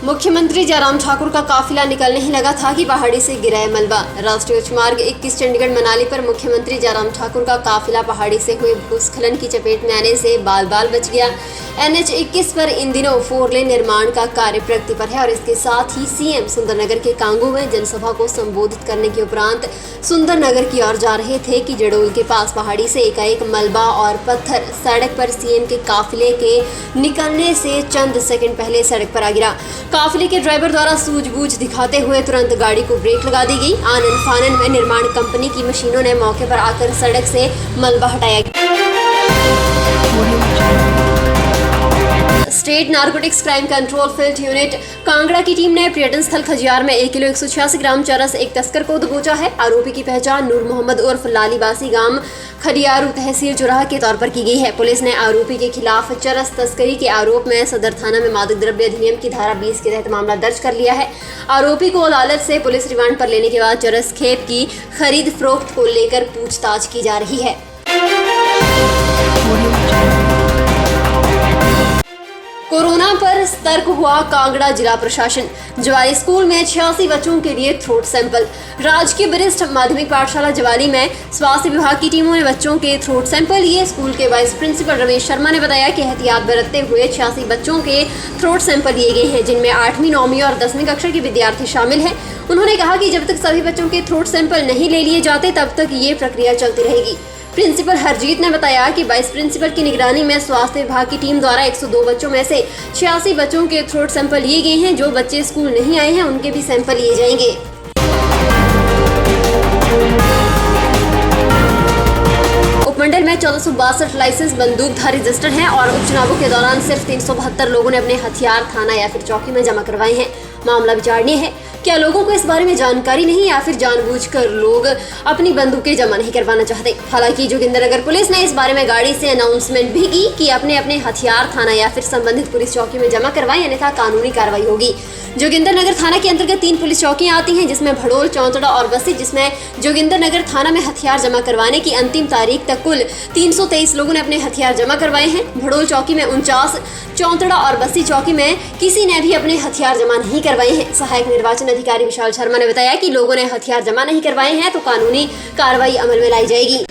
मुख्यमंत्री जयराम ठाकुर का काफिला निकलने ही लगा था कि पहाड़ी से गिरा है मलबा। राष्ट्रीय उच्च मार्ग 21 चंडीगढ़ मनाली पर मुख्यमंत्री जयराम ठाकुर का काफिला पहाड़ी से हुए भूस्खलन की चपेट में आने से बाल बाल बच गया। NH 21 पर इन दिनों 4 लेन निर्माण का कार्य प्रगति पर है और इसके साथ ही सीएम सुंदरनगर के कांगू में जनसभा को संबोधित करने के उपरांत सुंदरनगर की ओर जा रहे थे कि जड़ोल के पास पहाड़ी से एकाएक मलबा और पत्थर सड़क पर सीएम के काफिले के निकलने से चंद सेकंड पहले सड़क पर आ गिरा। काफिले के ड्राइवर द्वारा सूझबूझ दिखाते हुए तुरंत गाड़ी को ब्रेक लगा दी गई। आनन फानन में निर्माण कंपनी की मशीनों ने मौके पर आकर सड़क से मलबा हटाया गया। State narcotics crime control field unit Kangra की टीम ने पर्यटन स्थल खजियार में 1 किलो 186 ग्राम चरस एक तस्कर को दबोचा है। आरोपी की पहचान नूर मोहम्मद उर्फ लालीबासी गांव खडियारू तहसील चुराह के तौर पर की गई है। पुलिस ने आरोपी के खिलाफ चरस तस्करी के आरोप में सदर थाना में मादक द्रव्य अधिनियम की धारा 20 के तहत मामला दर्ज कर लिया है। आरोपी को अदालत से पुलिस रिमांड पर लेने के बाद चरस खेप की खरीद फरोख्त को लेकर पूछताछ की जा रही है। कोरोना पर सतर्क हुआ कांगड़ा जिला प्रशासन। जवाली स्कूल में 86 बच्चों के लिए थ्रोट सैंपल। राजकीय वरिष्ठ माध्यमिक पाठशाला जवाली में स्वास्थ्य विभाग की टीमों ने बच्चों के थ्रोट सैंपल लिए। स्कूल के वाइस प्रिंसिपल रमेश शर्मा ने बताया कि एहतियात बरतते हुए 86 बच्चों के थ्रोट सैंपल लिए गए हैं, जिनमें 8वीं, 9वीं और 10वीं कक्षा के विद्यार्थी शामिल हैं। उन्होंने कहा कि जब तक सभी बच्चों के थ्रोट सैंपल नहीं ले लिए जाते तब तक ये प्रक्रिया चलती रहेगी। प्रिंसिपल हरजीत ने बताया कि वाइस प्रिंसिपल की निगरानी में स्वास्थ्य विभाग की टीम द्वारा 102 बच्चों में से 86 बच्चों के थ्रोट सैंपल लिए गए हैं। जो बच्चे स्कूल नहीं आए हैं उनके भी सैंपल लिए जाएंगे। उपमंडल में 1462 लाइसेंस बंदूकधारी रजिस्टर्ड हैं और उपचुनावों के दौरान सिर्फ 372 लोगों ने अपने हथियार थाना या फिर चौकी में जमा करवाए हैं। मामला विचारणीय है। क्या लोगों को इस बारे में जानकारी नहीं या फिर जानबूझकर लोग अपनी बंदूकें जमा नहीं करवाना चाहते? हालांकि जोगिंदरनगर पुलिस ने इस बारे में गाड़ी से अनाउंसमेंट भी की कि अपने अपने हथियार थाना या फिर संबंधित पुलिस चौकी में जमा करवाएं, अन्यथा कानूनी कार्रवाई होगी। जोगिंदरनगर थाना के अंतर्गत 3 पुलिस चौकियां आती हैं, जिसमें भड़ोल, चौंतड़ा और बस्सी, जिसमें जोगिंदरनगर थाना में हथियार जमा करवाने की अंतिम तारीख तक कुल 323 लोगों ने अपने हथियार जमा करवाए हैं। भड़ोल चौकी में 49, चौंतड़ा और बस्सी चौकी में किसी ने भी अपने हथियार जमा नहीं करवाए हैं। सहायक निर्वाचन अधिकारी विशाल शर्मा ने बताया कि लोगों ने हथियार जमा नहीं करवाए हैं तो कानूनी कार्रवाई अमल में लाई जाएगी।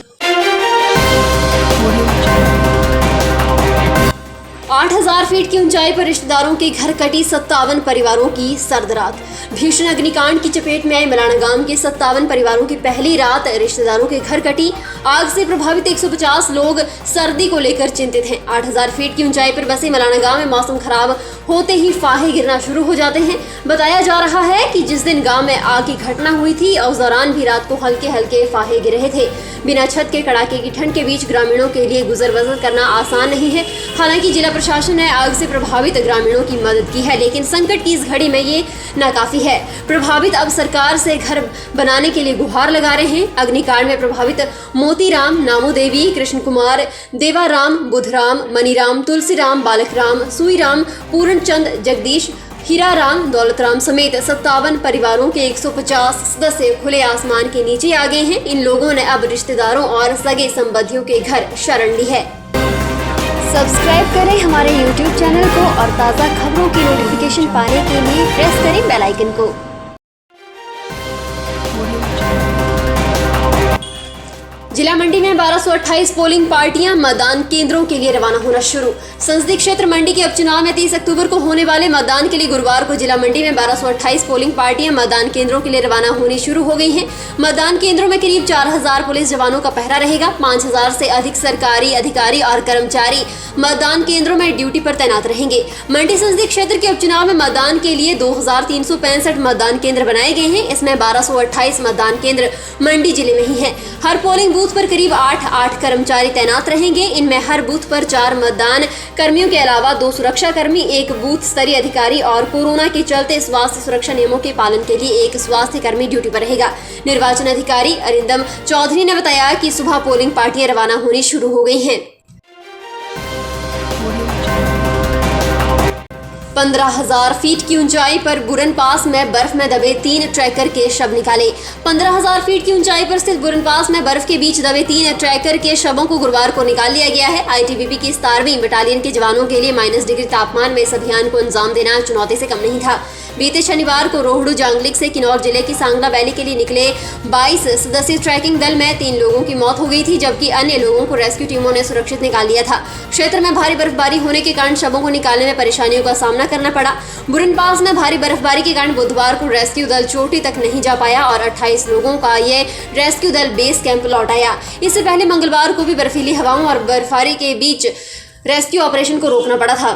8000 फीट की ऊंचाई पर रिश्तेदारों के घर कटी 57 परिवारों की सर्द रात। भीषण अग्निकांड की चपेट में आए मलाना गांव के 57 परिवारों की पहली रात रिश्तेदारों के घर कटी। आग से प्रभावित 150 लोग सर्दी को लेकर चिंतित हैं। 8000 फीट की ऊंचाई पर बसे मलाना गांव में मौसम खराब होते ही फाहे गिरना शुरू हो जाते हैं। बताया जा रहा है कि जिस दिन गांव में आग की घटना हुई थी उस दौरान भी रात को हल्के हल्के फाहे गिर रहे थे। बिना छत के कड़ाके की ठंड के बीच ग्रामीणों के लिए गुजर बसर करना आसान नहीं है। हालांकि जिला प्रशासन ने आग से प्रभावित ग्रामीणों की मदद की है, लेकिन संकट की इस घड़ी में ये नाकाफी है। प्रभावित अब सरकार से घर बनाने के लिए गुहार लगा रहे हैं। अग्निकांड में प्रभावित मोतीराम, नामोदेवी, कृष्ण कुमार, देवाराम, बुधराम, मनीराम, तुलसीराम, बालकराम, सुईराम, पूर्णचंद, जगदीश, हीराराम, दौलतराम समेत 57 परिवारों के 150 सदस्य खुले आसमान के नीचे आ गए हैं। इन लोगों ने अब रिश्तेदारों और सगे संबंधियों के घर शरण ली है। सब्सक्राइब करें हमारे YouTube चैनल को और ताज़ा खबरों की नोटिफिकेशन पाने के लिए प्रेस करें बेल आइकन को। जिला मंडी में 1228 पोलिंग पार्टियां मतदान केंद्रों के लिए रवाना होना शुरू। संसदीय क्षेत्र मंडी के उपचुनाव में 30 अक्टूबर को होने वाले मतदान के लिए गुरुवार को जिला मंडी में 1228 पोलिंग पार्टियां मतदान केंद्रों के लिए रवाना होनी शुरू हो गई हैं। मतदान केंद्रों में करीब 4000 पुलिस जवानों का पहरा रहेगा। 5000 से अधिक सरकारी अधिकारी और कर्मचारी मतदान केंद्रों में ड्यूटी पर तैनात रहेंगे। मंडी संसदीय क्षेत्र के उपचुनाव में मतदान के लिए 2365 मतदान केंद्र बनाए गए हैं। इसमें 1228 मतदान केंद्र मंडी जिले में ही है। हर पोलिंग बूथ पर करीब 8 कर्मचारी तैनात रहेंगे। इनमें हर बूथ पर 4 मतदान कर्मियों के अलावा 2 सुरक्षा कर्मी, 1 बूथ स्तरीय अधिकारी और कोरोना के चलते स्वास्थ्य सुरक्षा नियमों के पालन के लिए 1 स्वास्थ्य कर्मी ड्यूटी पर रहेगा। निर्वाचन अधिकारी अरिंदम चौधरी ने बताया कि सुबह पोलिंग पार्टियां रवाना होनी शुरू हो गई हैं। 15,000 फीट की ऊंचाई पर बुरन पास में बर्फ में दबे 3 ट्रैकर के शव निकाले। 15,000 फीट की ऊंचाई पर स्थित बुरन पास में बर्फ के बीच दबे 3 ट्रैकर के शवों को गुरुवार को निकाल लिया गया है। आईटीबीपी की 17वीं बटालियन के जवानों के लिए -डिग्री तापमान में इस अभियान को अंजाम देना चुनौती से कम नहीं था। बीते शनिवार को रोहडू जांगलिक से किन्नौर जिले की सांगला वैली के लिए निकले 22 सदस्यीय ट्रैकिंग दल में 3 लोगों की मौत हो गई थी, जबकि अन्य लोगों को रेस्क्यू टीमों ने सुरक्षित निकाल लिया था। क्षेत्र में भारी बर्फबारी होने के कारण शवों को निकालने में परेशानियों का सामना करना पड़ा। बुरन पास में भारी बर्फबारी के कारण बुधवार को रेस्क्यू दल चोटी तक नहीं जा पाया और 28 लोगों का ये रेस्क्यू दल बेस कैंप लौट आया। इससे पहले मंगलवार को भी बर्फीली हवाओं और बर्फबारी के बीच रेस्क्यू ऑपरेशन को रोकना पड़ा था।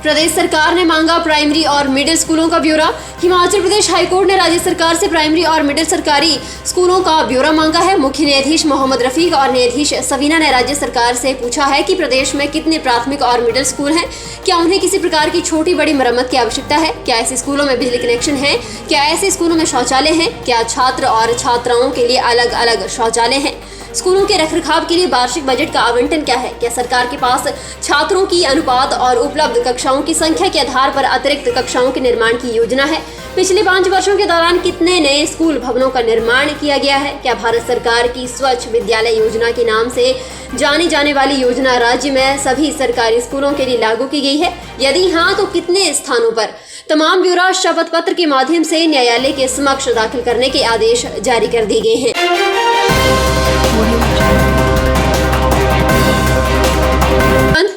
प्रदेश सरकार ने मांगा प्राइमरी और मिडिल स्कूलों का ब्यौरा। हिमाचल प्रदेश हाईकोर्ट ने राज्य सरकार से प्राइमरी और मिडिल सरकारी स्कूलों का ब्यौरा मांगा है। मुख्य न्यायाधीश मोहम्मद रफीक और न्यायाधीश सवीना ने राज्य सरकार से पूछा है कि प्रदेश में कितने प्राथमिक और मिडिल स्कूल हैं, क्या उन्हें किसी प्रकार की छोटी बड़ी मरम्मत की आवश्यकता है, क्या ऐसे स्कूलों में बिजली कनेक्शन है, क्या ऐसे स्कूलों में शौचालय हैं, क्या छात्र और छात्राओं के लिए अलग अलग शौचालय हैं, स्कूलों के रखरखाव के लिए वार्षिक बजट का आवंटन क्या है, क्या सरकार के पास छात्रों की अनुपात और उपलब्ध कक्षाओं की संख्या के आधार पर अतिरिक्त कक्षाओं के निर्माण की योजना है, पिछले 5 वर्षों के दौरान कितने नए स्कूल भवनों का निर्माण किया गया है, क्या भारत सरकार की स्वच्छ विद्यालय योजना के नाम से जानी जाने वाली योजना राज्य में सभी सरकारी स्कूलों के लिए लागू की गई है, यदि हाँ तो कितने स्थानों पर। तमाम ब्यौरा शपथ पत्र के माध्यम से न्यायालय के समक्ष दाखिल करने के आदेश जारी कर दिए गए हैं।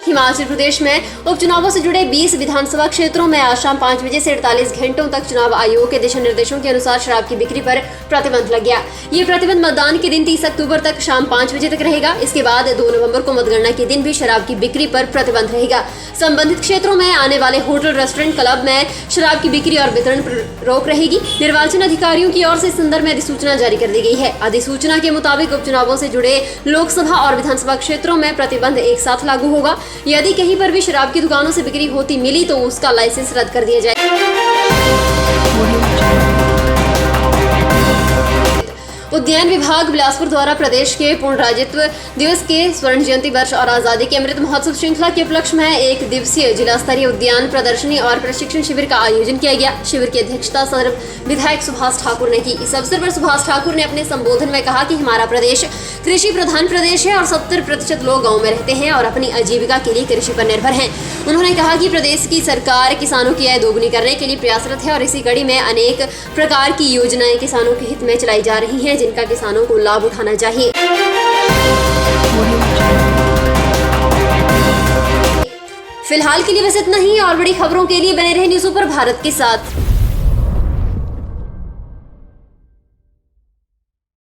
हिमाचल प्रदेश में उपचुनावों से जुड़े 20 विधानसभा क्षेत्रों में आज शाम 5 बजे से 48 घंटों तक चुनाव आयोग के दिशा निर्देशों के अनुसार शराब की बिक्री पर प्रतिबंध लग गया। ये प्रतिबंध मतदान के दिन 30 अक्टूबर तक शाम 5 बजे तक रहेगा। इसके बाद 2 नवंबर को मतगणना के दिन भी शराब की बिक्री पर प्रतिबंध रहेगा। संबंधित क्षेत्रों में आने वाले होटल, रेस्टोरेंट, क्लब में शराब की बिक्री और वितरण पर रोक रहेगी। निर्वाचन अधिकारियों की ओर से इस संदर्भ में अधिसूचना जारी कर दी गई है। अधिसूचना के मुताबिक उपचुनावों से जुड़े लोकसभा और विधानसभा क्षेत्रों में प्रतिबंध एक साथ लागू होगा। यदि कहीं पर भी शराब की दुकानों से बिक्री होती मिली तो उसका लाइसेंस रद्द कर दिया जाए। उद्यान विभाग बिलासपुर द्वारा प्रदेश के पूर्ण राज्यत्व दिवस के स्वर्ण जयंती वर्ष और आजादी के अमृत महोत्सव श्रृंखला के उपलक्ष्य में 1 दिवसीय जिला स्तरीय उद्यान प्रदर्शनी और प्रशिक्षण शिविर का आयोजन किया गया। शिविर की अध्यक्षता सदर विधायक सुभाष ठाकुर ने की। इस अवसर पर सुभाष ठाकुर ने अपने संबोधन में कहा कि हमारा प्रदेश कृषि प्रधान प्रदेश है और 70% लोग गाँव में रहते हैं और अपनी आजीविका के लिए कृषि पर निर्भर है। उन्होंने कहा कि प्रदेश की सरकार किसानों की आय दोगुनी करने के लिए प्रयासरत है और इसी कड़ी में अनेक प्रकार की योजनाएं किसानों के हित में चलाई जा रही हैं, जिनका किसानों को लाभ उठाना चाहिए। फिलहाल के लिए बस इतना ही और बड़ी खबरों के लिए बने रहे न्यूज़ सुपर भारत के साथ।